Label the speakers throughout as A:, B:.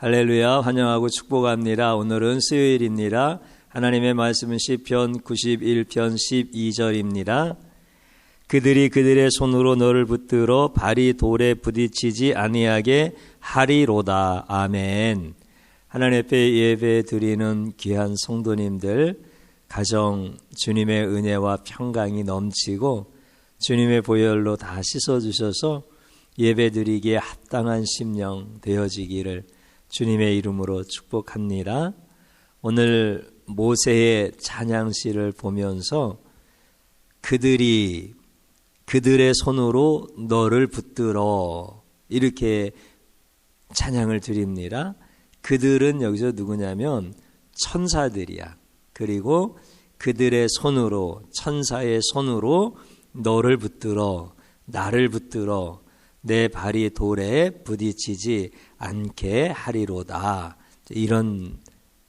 A: 할렐루야, 환영하고 축복합니다. 오늘은 수요일입니다. 하나님의 말씀은 시편 91편 12절입니다. 그들이 그들의 손으로 너를 붙들어 발이 돌에 부딪히지 아니하게 하리로다. 아멘. 하나님 앞에 예배 드리는 귀한 성도님들, 가정 주님의 은혜와 평강이 넘치고 주님의 보혈로 다 씻어주셔서 예배 드리기에 합당한 심령 되어지기를 주님의 이름으로 축복합니다. 오늘 모세의 찬양시를 보면서 그들이 그들의 손으로 너를 붙들어 이렇게 찬양을 드립니다. 그들은 여기서 누구냐면 천사들이야. 그리고 그들의 손으로, 천사의 손으로 너를 붙들어, 나를 붙들어 내 발이 돌에 부딪히지 않게 하리로다. 이런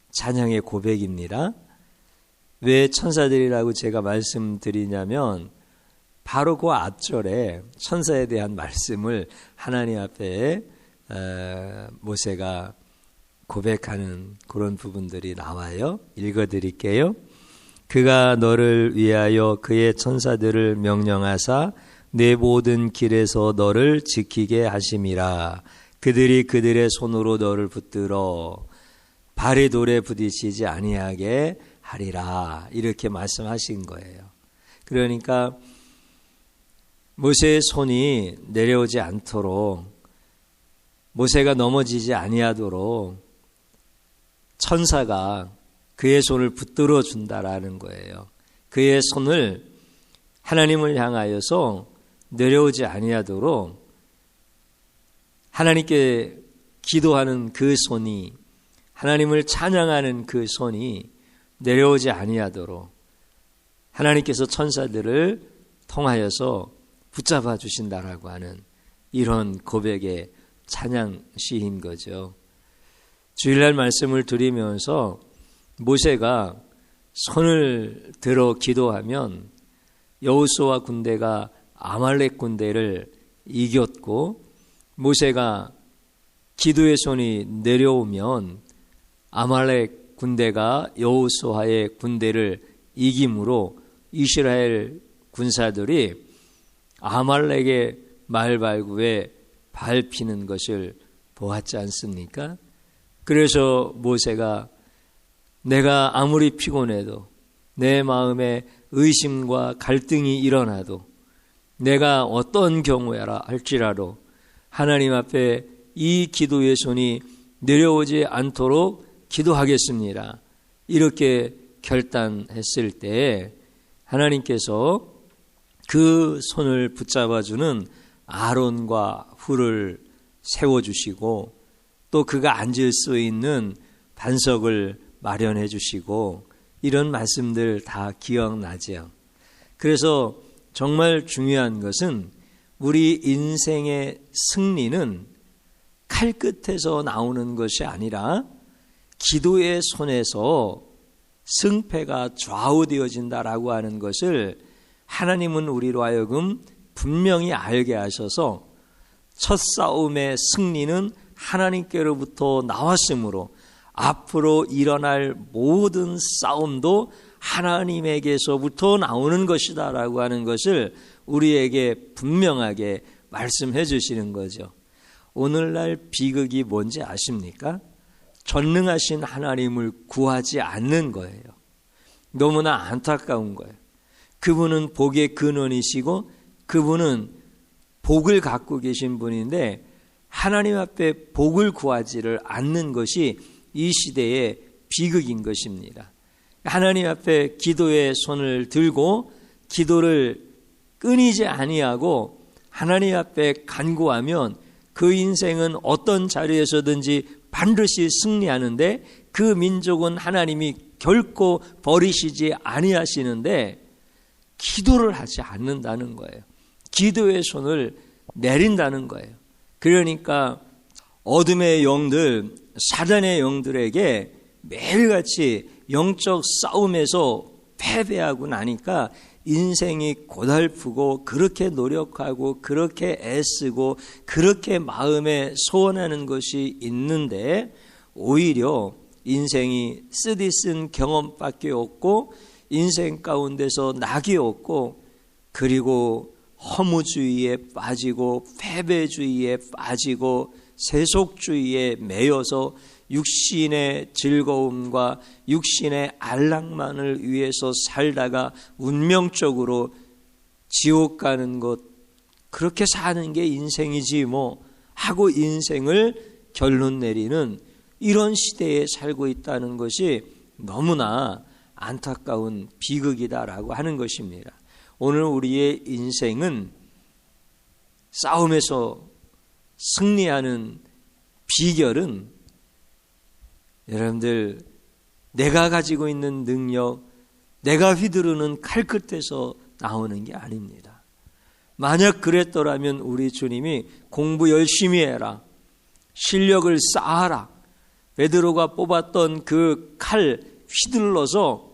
A: 찬양의 고백입니다. 왜 천사들이라고 제가 말씀드리냐면 바로 그 앞절에 천사에 대한 말씀을 하나님 앞에 모세가 고백하는 그런 부분들이 나와요. 읽어드릴게요. 그가 너를 위하여 그의 천사들을 명령하사 내 모든 길에서 너를 지키게 하심이라. 그들이 그들의 손으로 너를 붙들어 발이 돌에 부딪히지 아니하게 하리라. 이렇게 말씀하신 거예요. 그러니까 모세의 손이 내려오지 않도록, 모세가 넘어지지 아니하도록 천사가 그의 손을 붙들어 준다라는 거예요. 그의 손을 하나님을 향하여서 내려오지 아니하도록 하나님께 기도하는 그 손이, 하나님을 찬양하는 그 손이 내려오지 아니하도록 하나님께서 천사들을 통하여서 붙잡아 주신다라고 하는 이런 고백의 찬양시인 거죠. 주일날 말씀을 드리면서 모세가 손을 들어 기도하면 여호수아 군대가 아말렉 군대를 이겼고, 모세가 기도의 손이 내려오면 아말렉 군대가 여호수아의 군대를 이김으로 이스라엘 군사들이 아말렉의 말발굽에 밟히는 것을 보았지 않습니까? 그래서 모세가 내가 아무리 피곤해도, 내 마음에 의심과 갈등이 일어나도, 내가 어떤 경우야라 할지라도 하나님 앞에 이 기도의 손이 내려오지 않도록 기도하겠습니다. 이렇게 결단했을 때 하나님께서 그 손을 붙잡아주는 아론과 훌을 세워주시고, 또 그가 앉을 수 있는 반석을 마련해 주시고, 이런 말씀들 다 기억나죠. 그래서 정말 중요한 것은 우리 인생의 승리는 칼끝에서 나오는 것이 아니라 기도의 손에서 승패가 좌우되어진다라고 하는 것을 하나님은 우리로 하여금 분명히 알게 하셔서 첫 싸움의 승리는 하나님께로부터 나왔으므로 앞으로 일어날 모든 싸움도 하나님에게서부터 나오는 것이다 라고 하는 것을 우리에게 분명하게 말씀해 주시는 거죠. 오늘날 비극이 뭔지 아십니까? 전능하신 하나님을 구하지 않는 거예요. 너무나 안타까운 거예요. 그분은 복의 근원이시고 그분은 복을 갖고 계신 분인데 하나님 앞에 복을 구하지를 않는 것이 이 시대의 비극인 것입니다. 하나님 앞에 기도의 손을 들고 기도를 끊이지 아니하고 하나님 앞에 간구하면 그 인생은 어떤 자리에서든지 반드시 승리하는데, 그 민족은 하나님이 결코 버리시지 아니하시는데 기도를 하지 않는다는 거예요. 기도의 손을 내린다는 거예요. 그러니까 어둠의 영들, 사단의 영들에게 매일같이 영적 싸움에서 패배하고 나니까 인생이 고달프고 그렇게 노력하고 그렇게 애쓰고 그렇게 마음에 소원하는 것이 있는데 오히려 인생이 쓰디쓴 경험밖에 없고 인생 가운데서 낙이 없고 그리고 허무주의에 빠지고 패배주의에 빠지고 세속주의에 매여서 육신의 즐거움과 육신의 안락만을 위해서 살다가 운명적으로 지옥 가는 것, 그렇게 사는 게 인생이지 뭐 하고 인생을 결론 내리는 이런 시대에 살고 있다는 것이 너무나 안타까운 비극이다라고 하는 것입니다. 오늘 우리의 인생은 싸움에서 승리하는 비결은 여러분들 내가 가지고 있는 능력, 내가 휘두르는 칼끝에서 나오는 게 아닙니다. 만약 그랬더라면 우리 주님이 공부 열심히 해라, 실력을 쌓아라, 베드로가 뽑았던 그 칼 휘둘러서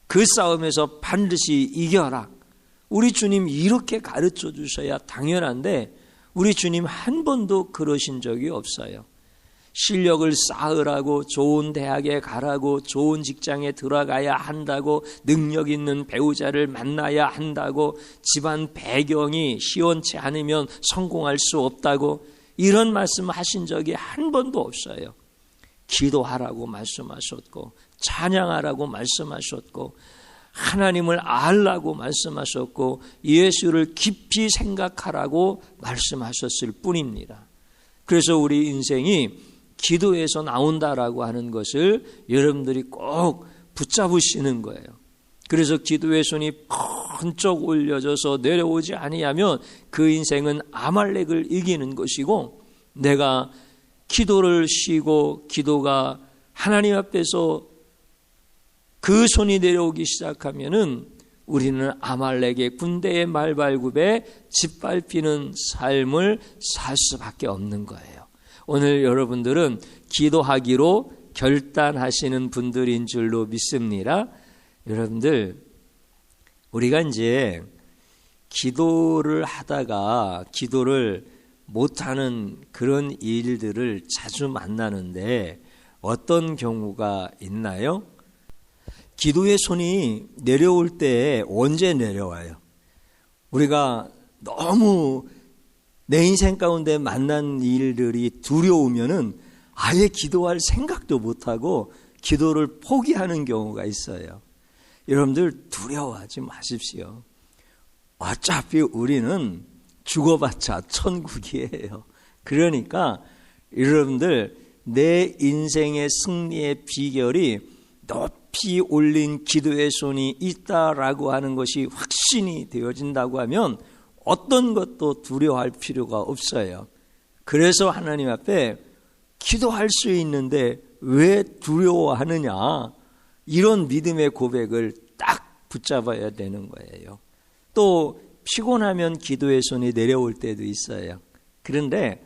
A: 그 싸움에서 반드시 이겨라, 우리 주님 이렇게 가르쳐 주셔야 당연한데 우리 주님 한 번도 그러신 적이 없어요. 실력을 쌓으라고, 좋은 대학에 가라고, 좋은 직장에 들어가야 한다고, 능력 있는 배우자를 만나야 한다고, 집안 배경이 시원치 않으면 성공할 수 없다고, 이런 말씀하신 적이 한 번도 없어요. 기도하라고 말씀하셨고, 찬양하라고 말씀하셨고, 하나님을 알라고 말씀하셨고, 예수를 깊이 생각하라고 말씀하셨을 뿐입니다. 그래서 우리 인생이 기도에서 나온다라고 하는 것을 여러분들이 꼭 붙잡으시는 거예요. 그래서 기도의 손이 번쩍 올려져서 내려오지 아니하면 그 인생은 아말렉을 이기는 것이고, 내가 기도를 쉬고 기도가 하나님 앞에서 그 손이 내려오기 시작하면은 우리는 아말렉의 군대의 말발굽에 짓밟히는 삶을 살 수밖에 없는 거예요. 오늘 여러분들은 기도하기로 결단하시는 분들인 줄로 믿습니다. 여러분들, 우리가 이제 기도를 하다가 기도를 못하는 그런 일들을 자주 만나는데 어떤 경우가 있나요? 기도의 손이 내려올 때 언제 내려와요? 우리가 너무 내 인생 가운데 만난 일들이 두려우면은 아예 기도할 생각도 못하고 기도를 포기하는 경우가 있어요. 여러분들 두려워하지 마십시오. 어차피 우리는 죽어봤자 천국이에요. 그러니까 여러분들, 내 인생의 승리의 비결이 높이 올린 기도의 손이 있다라고 하는 것이 확신이 되어진다고 하면 어떤 것도 두려워할 필요가 없어요. 그래서 하나님 앞에 기도할 수 있는데 왜 두려워하느냐, 이런 믿음의 고백을 딱 붙잡아야 되는 거예요. 또 피곤하면 기도의 손이 내려올 때도 있어요. 그런데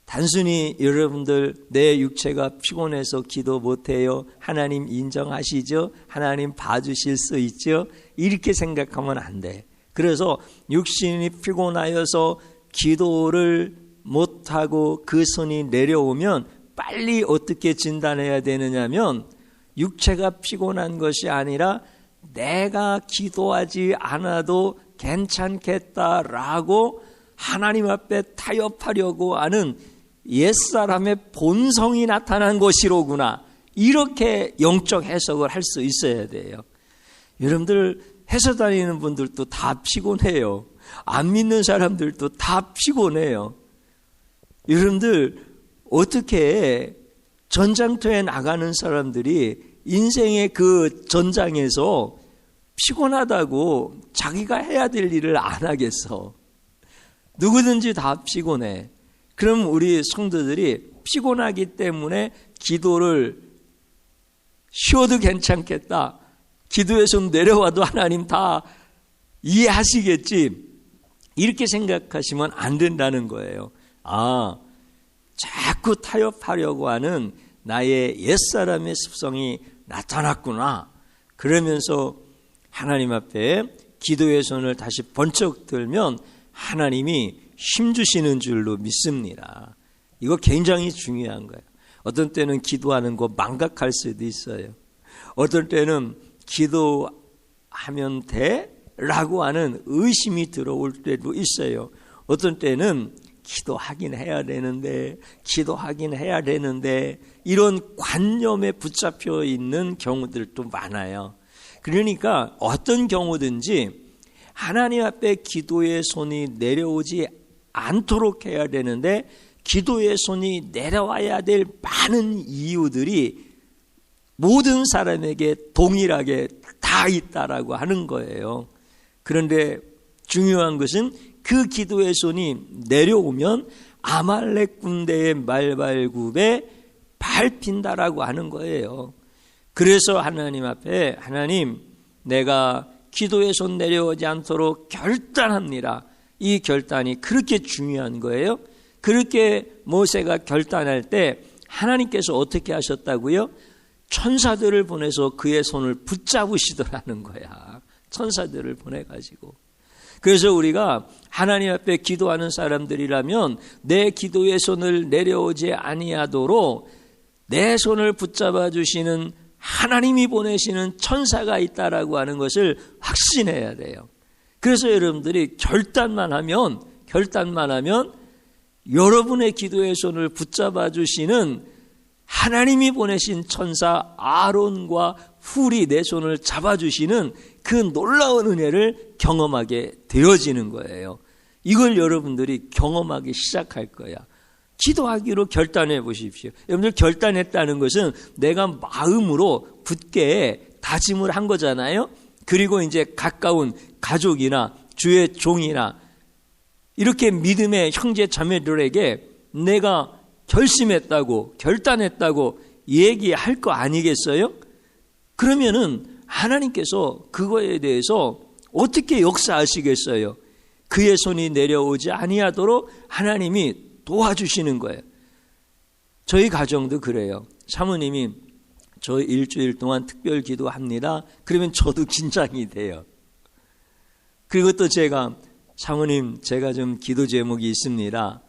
A: 단순히 여러분들 내 육체가 피곤해서 기도 못해요, 하나님 인정하시죠, 하나님 봐주실 수 있죠, 이렇게 생각하면 안 돼. 그래서 육신이 피곤하여서 기도를 못하고 그 손이 내려오면 빨리 어떻게 진단해야 되느냐면, 육체가 피곤한 것이 아니라 내가 기도하지 않아도 괜찮겠다라고 하나님 앞에 타협하려고 하는 옛사람의 본성이 나타난 것이로구나, 이렇게 영적 해석을 할 수 있어야 돼요. 여러분들, 회사 다니는 분들도 다 피곤해요. 안 믿는 사람들도 다 피곤해요. 여러분들, 어떻게 전장터에 나가는 사람들이 인생의 그 전장에서 피곤하다고 자기가 해야 될 일을 안 하겠어? 누구든지 다 피곤해. 그럼 우리 성도들이 피곤하기 때문에 기도를 쉬어도 괜찮겠다, 기도에서 내려와도 하나님 다 이해하시겠지, 이렇게 생각하시면 안 된다는 거예요. 자꾸 타협하려고 하는 나의 옛사람의 습성이 나타났구나. 그러면서 하나님 앞에 기도의 손을 다시 번쩍 들면 하나님이 힘주시는 줄로 믿습니다. 이거 굉장히 중요한 거예요. 어떤 때는 기도하는 거 망각할 수도 있어요. 어떤 때는 기도하면 돼? 라고 하는 의심이 들어올 때도 있어요. 어떤 때는 기도하긴 해야 되는데 이런 관념에 붙잡혀 있는 경우들도 많아요. 그러니까 어떤 경우든지 하나님 앞에 기도의 손이 내려오지 않도록 해야 되는데 기도의 손이 내려와야 될 많은 이유들이 모든 사람에게 동일하게 다 있다라고 하는 거예요. 그런데 중요한 것은 그 기도의 손이 내려오면 아말렉 군대의 말발굽에 밟힌다라고 하는 거예요. 그래서 하나님 앞에 하나님 내가 기도의 손 내려오지 않도록 결단합니다. 이 결단이 그렇게 중요한 거예요. 그렇게 모세가 결단할 때 하나님께서 어떻게 하셨다고요? 천사들을 보내서 그의 손을 붙잡으시더라는 거야. 천사들을 보내가지고. 그래서 우리가 하나님 앞에 기도하는 사람들이라면 내 기도의 손을 내려오지 아니하도록 내 손을 붙잡아 주시는 하나님이 보내시는 천사가 있다라고 하는 것을 확신해야 돼요. 그래서 여러분들이 결단만 하면 여러분의 기도의 손을 붙잡아 주시는 하나님이 보내신 천사 아론과 훌이 내 손을 잡아주시는 그 놀라운 은혜를 경험하게 되어지는 거예요. 이걸 여러분들이 경험하기 시작할 거야. 기도하기로 결단해 보십시오. 여러분들 결단했다는 것은 내가 마음으로 굳게 다짐을 한 거잖아요. 그리고 이제 가까운 가족이나 주의 종이나 이렇게 믿음의 형제 자매들에게 내가 결심했다고 결단했다고 얘기할 거 아니겠어요? 그러면은 하나님께서 그거에 대해서 어떻게 역사하시겠어요? 그의 손이 내려오지 아니하도록 하나님이 도와주시는 거예요. 저희 가정도 그래요. 사모님이 저 일주일 동안 특별 기도합니다. 그러면 저도 긴장이 돼요. 그리고 또 제가 사모님 제가 좀 기도 제목이 있습니다.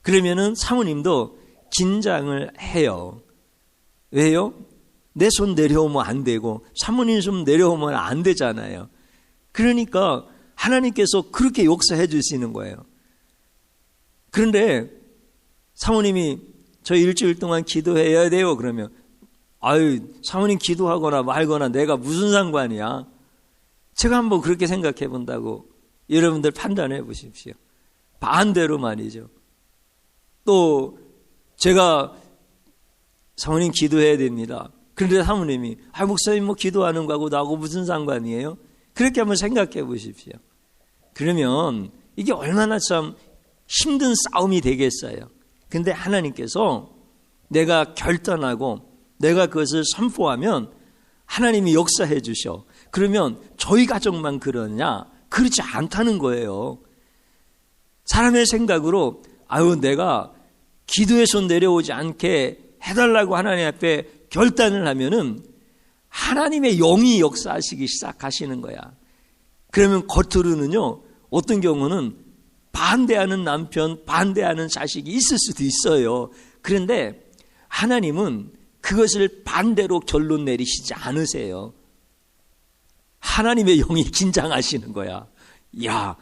A: 그러면은 사모님도 긴장을 해요. 왜요? 내 손 내려오면 안 되고 사모님 손 내려오면 안 되잖아요. 그러니까 하나님께서 그렇게 역사해 주시는 거예요. 그런데 사모님이 저 일주일 동안 기도해야 돼요. 그러면 아유 사모님 기도하거나 말거나 내가 무슨 상관이야. 제가 한번 그렇게 생각해 본다고 여러분들 판단해 보십시오. 반대로 말이죠. 또 제가 사모님 기도해야 됩니다. 그런데 사모님이 목사님 뭐 기도하는 거하고 나하고 무슨 상관이에요? 그렇게 한번 생각해 보십시오. 그러면 이게 얼마나 참 힘든 싸움이 되겠어요. 근데 하나님께서 내가 결단하고 내가 그것을 선포하면 하나님이 역사해 주셔. 그러면 저희 가족만 그러냐? 그렇지 않다는 거예요. 사람의 생각으로 내가 기도의 손 내려오지 않게 해달라고 하나님 앞에 결단을 하면은 하나님의 영이 역사하시기 시작하시는 거야. 그러면 겉으로는요, 어떤 경우는 반대하는 남편, 반대하는 자식이 있을 수도 있어요. 그런데 하나님은 그것을 반대로 결론 내리시지 않으세요. 하나님의 영이 긴장하시는 거야. 야,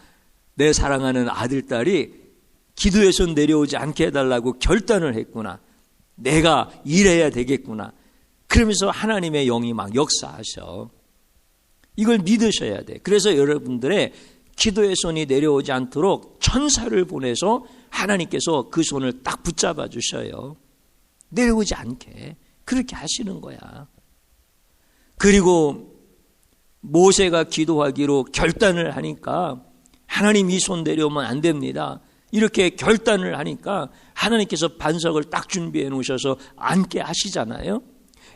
A: 내 사랑하는 아들, 딸이 기도의 손 내려오지 않게 해달라고 결단을 했구나. 내가 일해야 되겠구나. 그러면서 하나님의 영이 막 역사하셔. 이걸 믿으셔야 돼. 그래서 여러분들의 기도의 손이 내려오지 않도록 천사를 보내서 하나님께서 그 손을 딱 붙잡아 주셔요. 내려오지 않게. 그렇게 하시는 거야. 그리고 모세가 기도하기로 결단을 하니까 하나님 이 손 내려오면 안 됩니다. 이렇게 결단을 하니까 하나님께서 반석을 딱 준비해 놓으셔서 앉게 하시잖아요.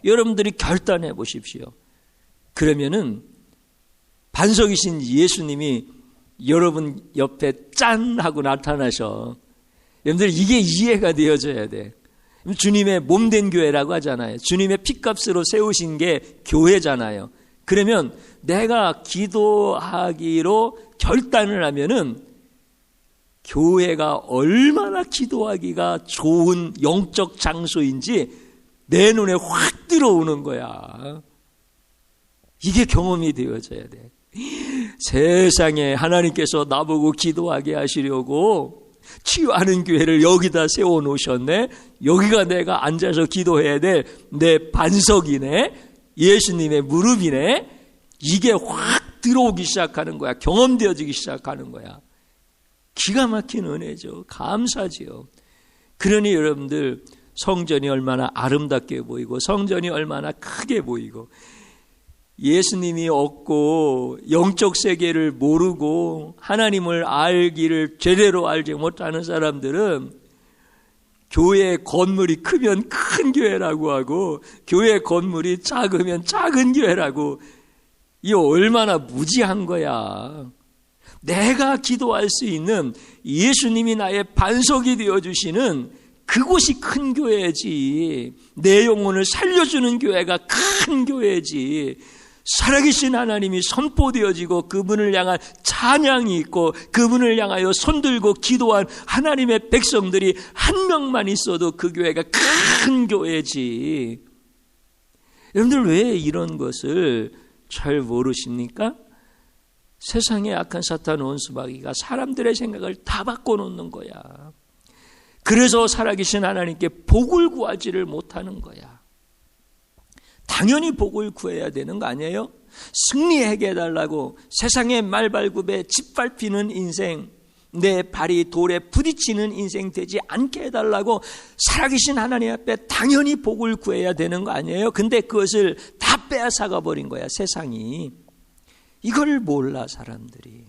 A: 여러분들이 결단해 보십시오. 그러면은 반석이신 예수님이 여러분 옆에 짠 하고 나타나셔. 여러분들 이게 이해가 되어져야 돼. 주님의 몸된 교회라고 하잖아요. 주님의 피값으로 세우신 게 교회잖아요. 그러면 내가 기도하기로 결단을 하면은 교회가 얼마나 기도하기가 좋은 영적 장소인지 내 눈에 확 들어오는 거야. 이게 경험이 되어져야 돼. 세상에 하나님께서 나보고 기도하게 하시려고 치유하는 교회를 여기다 세워놓으셨네. 여기가 내가 앉아서 기도해야 될 내 반석이네. 예수님의 무릎이네. 이게 확 들어오기 시작하는 거야. 경험되어지기 시작하는 거야. 기가 막힌 은혜죠. 감사지요. 그러니 여러분들, 성전이 얼마나 아름답게 보이고 성전이 얼마나 크게 보이고, 예수님이 없고 영적 세계를 모르고 하나님을 알기를 제대로 알지 못하는 사람들은 교회 건물이 크면 큰 교회라고 하고 교회 건물이 작으면 작은 교회라고, 이 얼마나 무지한 거야. 내가 기도할 수 있는 예수님이 나의 반석이 되어주시는 그곳이 큰 교회지. 내 영혼을 살려주는 교회가 큰 교회지. 살아계신 하나님이 선포되어지고 그분을 향한 찬양이 있고 그분을 향하여 손들고 기도한 하나님의 백성들이 한 명만 있어도 그 교회가 큰 교회지. 여러분들 왜 이런 것을 잘 모르십니까? 세상의 악한 사탄 원수마귀가 사람들의 생각을 다 바꿔놓는 거야. 그래서 살아계신 하나님께 복을 구하지를 못하는 거야. 당연히 복을 구해야 되는 거 아니에요? 승리하게 해달라고 세상의 말발굽에 짓밟히는 인생, 내 발이 돌에 부딪히는 인생 되지 않게 해달라고 살아계신 하나님 앞에 당연히 복을 구해야 되는 거 아니에요? 근데 그것을 다 빼앗아가 버린 거야, 세상이. 이걸 몰라, 사람들이.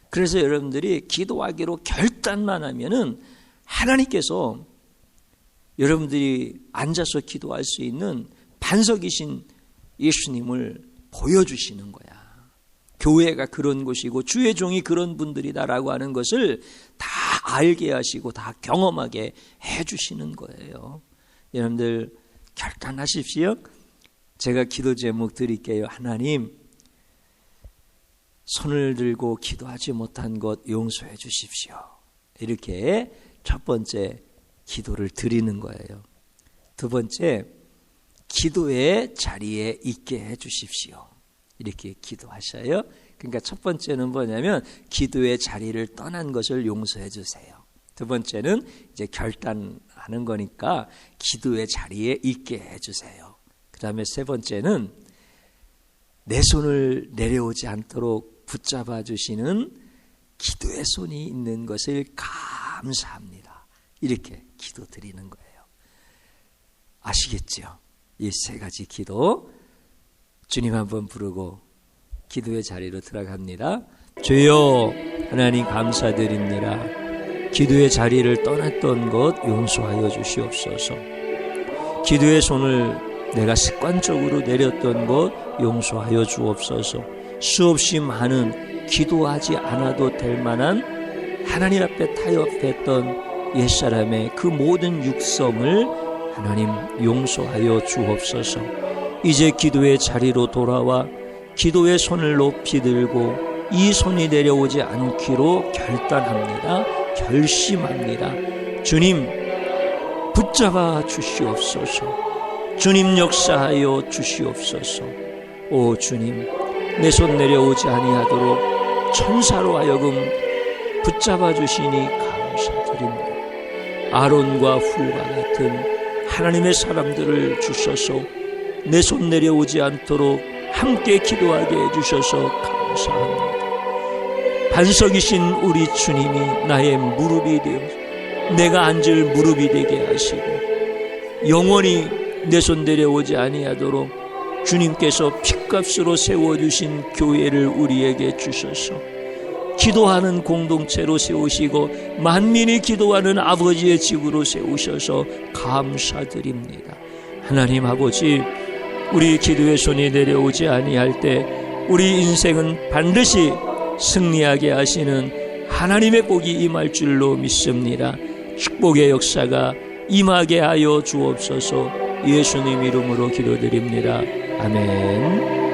A: 그래서 여러분들이 기도하기로 결단만 하면은 하나님께서 여러분들이 앉아서 기도할 수 있는 반석이신 예수님을 보여주시는 거야. 교회가 그런 곳이고 주의 종이 그런 분들이다라고 하는 것을 다 알게 하시고 다 경험하게 해주시는 거예요. 여러분들 결단하십시오. 제가 기도 제목 드릴게요. 하나님, 손을 들고 기도하지 못한 것 용서해 주십시오. 이렇게 첫 번째 기도를 드리는 거예요. 두 번째, 기도의 자리에 있게 해 주십시오. 이렇게 기도하셔요. 그러니까 첫 번째는 뭐냐면 기도의 자리를 떠난 것을 용서해 주세요. 두 번째는 이제 결단하는 거니까 기도의 자리에 있게 해 주세요. 그 다음에 세 번째는 내 손을 내려오지 않도록 붙잡아 주시는 기도의 손이 있는 것을 감사합니다. 이렇게 기도 드리는 거예요. 아시겠죠? 이 세 가지 기도 주님 한번 부르고 기도의 자리로 들어갑니다. 주여, 하나님 감사드립니다. 기도의 자리를 떠났던 것 용서하여 주시옵소서. 기도의 손을 내가 습관적으로 내렸던 것 용서하여 주옵소서. 수없이 많은 기도하지 않아도 될 만한 하나님 앞에 타협했던 옛사람의 그 모든 육성을 하나님 용서하여 주옵소서. 이제 기도의 자리로 돌아와 기도의 손을 높이 들고 이 손이 내려오지 않기로 결단합니다. 결심합니다. 주님, 붙잡아 주시옵소서. 주님, 역사하여 주시옵소서. 오 주님, 내 손 내려오지 아니하도록 천사로 하여금 붙잡아 주시니 감사드립니다. 아론과 훌과 같은 하나님의 사람들을 주셔서 내 손 내려오지 않도록 함께 기도하게 해주셔서 감사합니다. 반석이신 우리 주님이 나의 무릎이 되어 내가 앉을 무릎이 되게 하시고 영원히 내 손 내려오지 아니하도록 주님께서 핏값으로 세워주신 교회를 우리에게 주셔서 기도하는 공동체로 세우시고 만민이 기도하는 아버지의 집으로 세우셔서 감사드립니다. 하나님 아버지, 우리 기도의 손이 내려오지 아니할 때 우리 인생은 반드시 승리하게 하시는 하나님의 복이 임할 줄로 믿습니다. 축복의 역사가 임하게 하여 주옵소서. 예수님 이름으로 기도드립니다. 아멘.